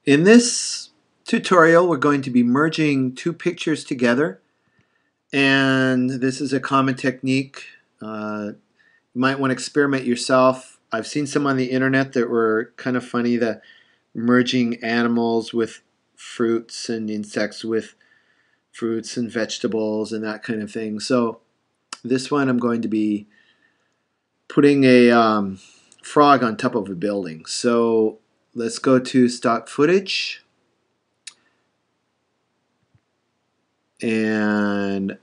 In this tutorial, we're going to be merging two pictures together, and this is a common technique. You might want to experiment yourself. I've seen some on the internet that were kind of funny, the merging animals with fruits and insects with fruits and vegetables and that kind of thing. So this one I'm going to be putting a frog on top of a building. So let's go to stock footage. And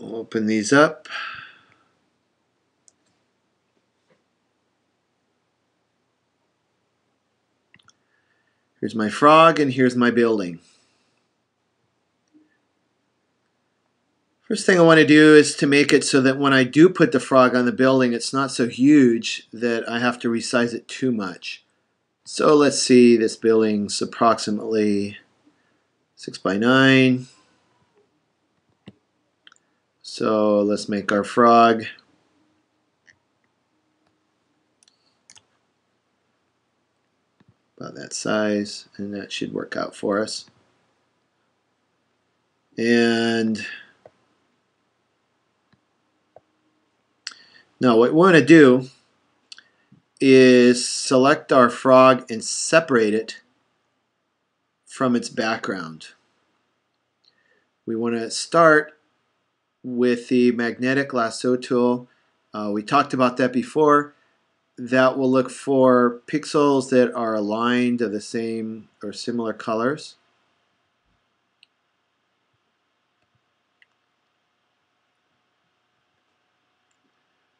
open these up. Here's my frog and here's my building. First thing I want to do is to make it so that when I do put the frog on the building, it's not so huge that I have to resize it too much. So let's see, this building's approximately 6 by 9. So let's make our frog about that size, and that should work out for us. And now what we want to do is select our frog and separate it from its background. We want to start with the magnetic lasso tool. We talked about that before. That will look for pixels that are aligned of the same or similar colors.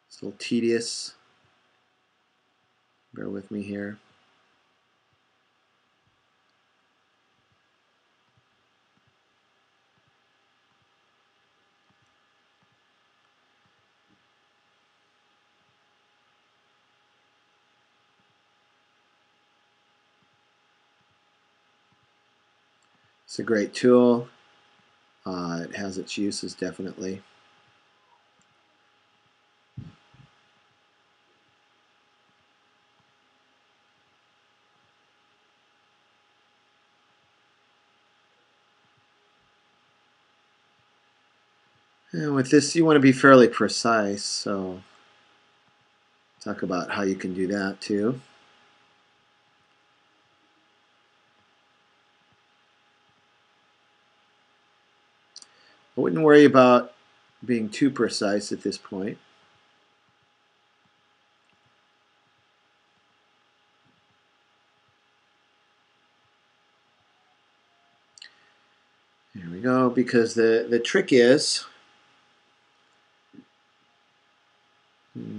It's a little tedious. Bear with me here. It's a great tool. It has its uses, definitely. And with this, you want to be fairly precise, so talk about how you can do that too. I wouldn't worry about being too precise at this point. There we go, because the trick is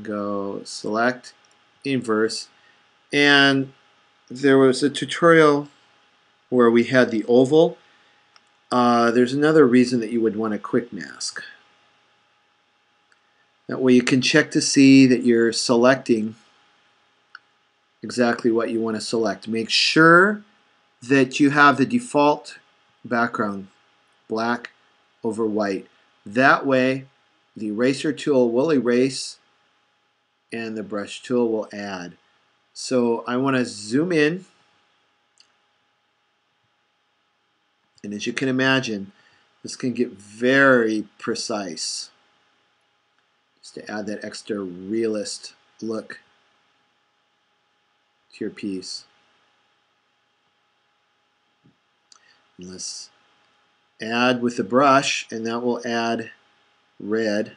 go select inverse, and there was a tutorial where we had the oval. There's another reason that you would want a quick mask. That way you can check to see that you're selecting exactly what you want to select. Make sure that you have the default background, black over white. That way the eraser tool will erase and the brush tool will add. So I want to zoom in, and as you can imagine, this can get very precise, just to add that extra realist look to your piece. And let's add with the brush, and that will add red.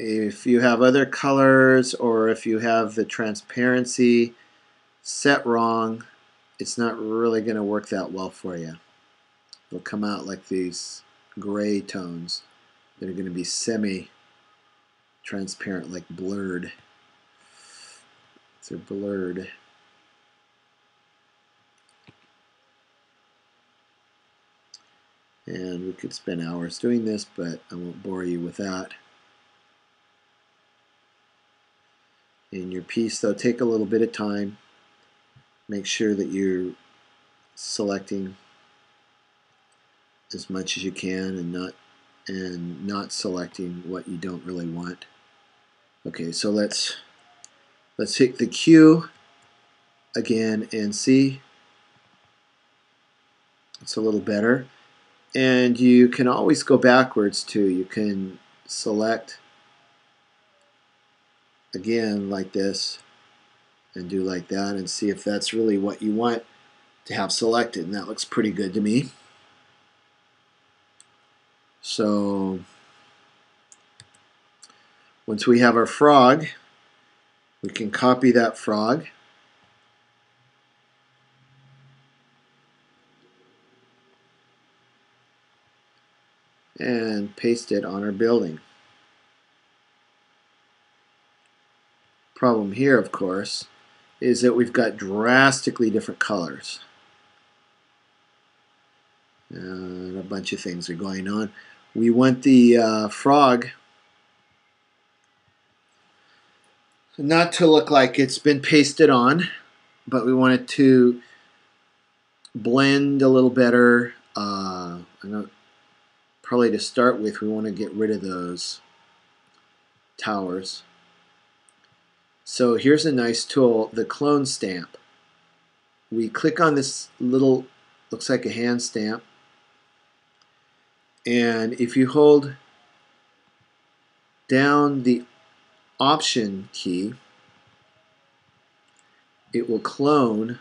If you have other colors, or if you have the transparency set wrong, it's not really going to work that well for you. It'll come out like these gray tones that are going to be semi-transparent, like blurred. They're blurred. And we could spend hours doing this, but I won't bore you with that. In your piece, though, take a little bit of time. Make sure that you're selecting as much as you can and not and not selecting what you don't really want. Okay, so let's hit the Q again and see. It's a little better. And you can always go backwards too. You can select again like this and do like that and see if that's really what you want to have selected. And that looks pretty good to me. So once we have our frog, we can copy that frog and paste it on our building. Problem here, of course, is that we've got drastically different colors. And a bunch of things are going on. We want the frog not to look like it's been pasted on, but we want it to blend a little better. I know probably to start with, we want to get rid of those towers. So here's a nice tool, the clone stamp. We click on this little, looks like a hand stamp, and if you hold down the Option key, it will clone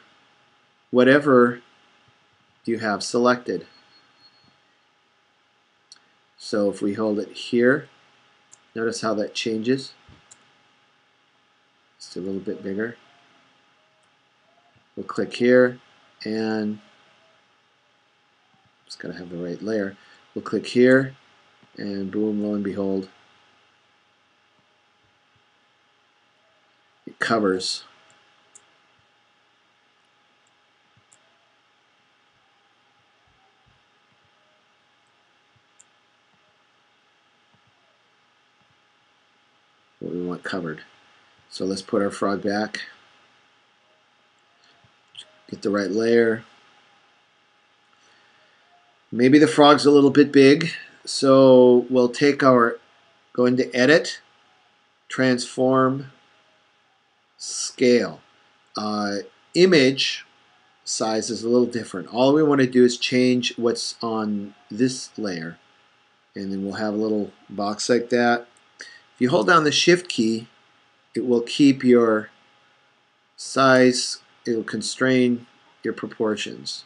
whatever you have selected. So if we hold it here, notice how that changes. Just a little bit bigger. We'll click here and just got to have the right layer. We'll click here and boom, lo and behold, it covers what we want covered. So let's put our frog back, get the right layer. Maybe the frog's a little bit big, so we'll take our, go into Edit, Transform, Scale. Image size is a little different. All we want to do is change what's on this layer, and then we'll have a little box like that. If you hold down the Shift key, it will keep your size, it will constrain your proportions.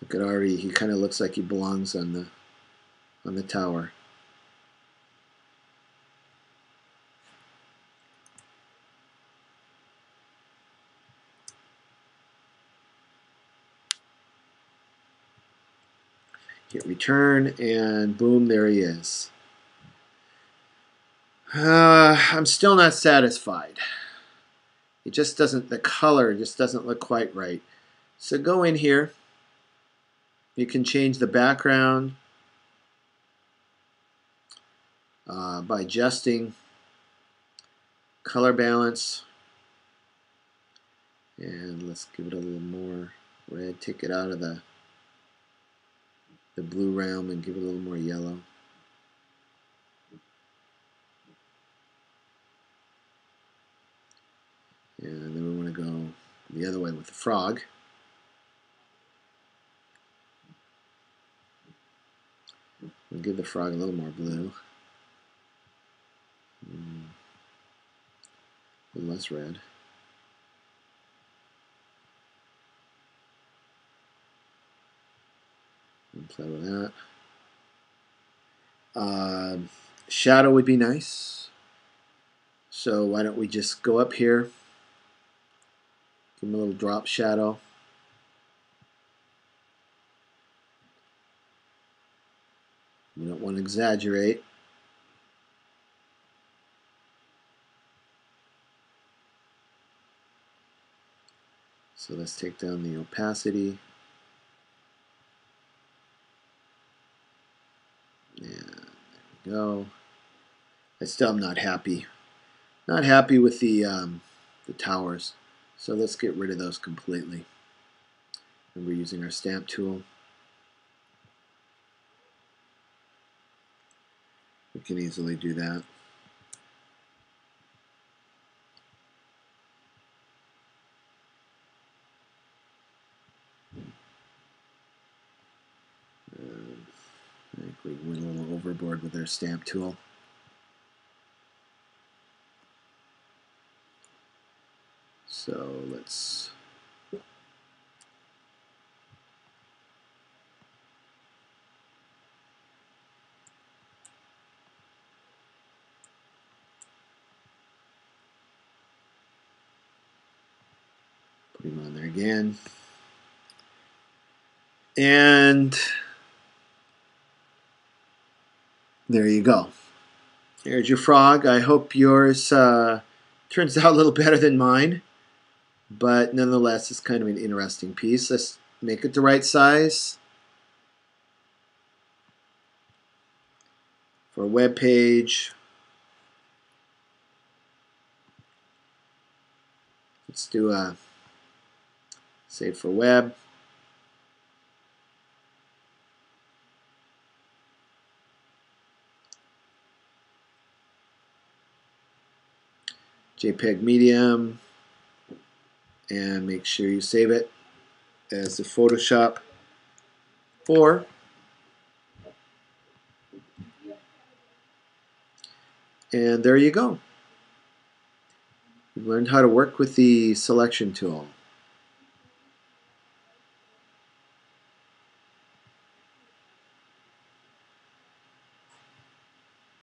Look at already, he kind of looks like he belongs on the tower. Hit return and boom, there he is. I'm still not satisfied. It just doesn't, the color just doesn't look quite right. So go in here. You can change the background by adjusting color balance. And let's give it a little more red. Take it out of the blue realm and give it a little more yellow. And then we want to go the other way with the frog. We'll give the frog a little more blue. A little less red. And play with that. Shadow would be nice. So why don't we just go up here, give him a little drop shadow. We don't want to exaggerate. So let's take down the opacity. And there we go. I still am not happy. Not happy with the towers. So let's get rid of those completely. And we're using our stamp tool. We can easily do that. I think we went a little overboard with our stamp tool. So let's put him on there again. And there you go. There's your frog. I hope yours turns out a little better than mine. But nonetheless, it's kind of an interesting piece. Let's make it the right size. For a web page, let's do a save for web. JPEG medium, and make sure you save it as the Photoshop 4. And there you go. You've learned how to work with the selection tool.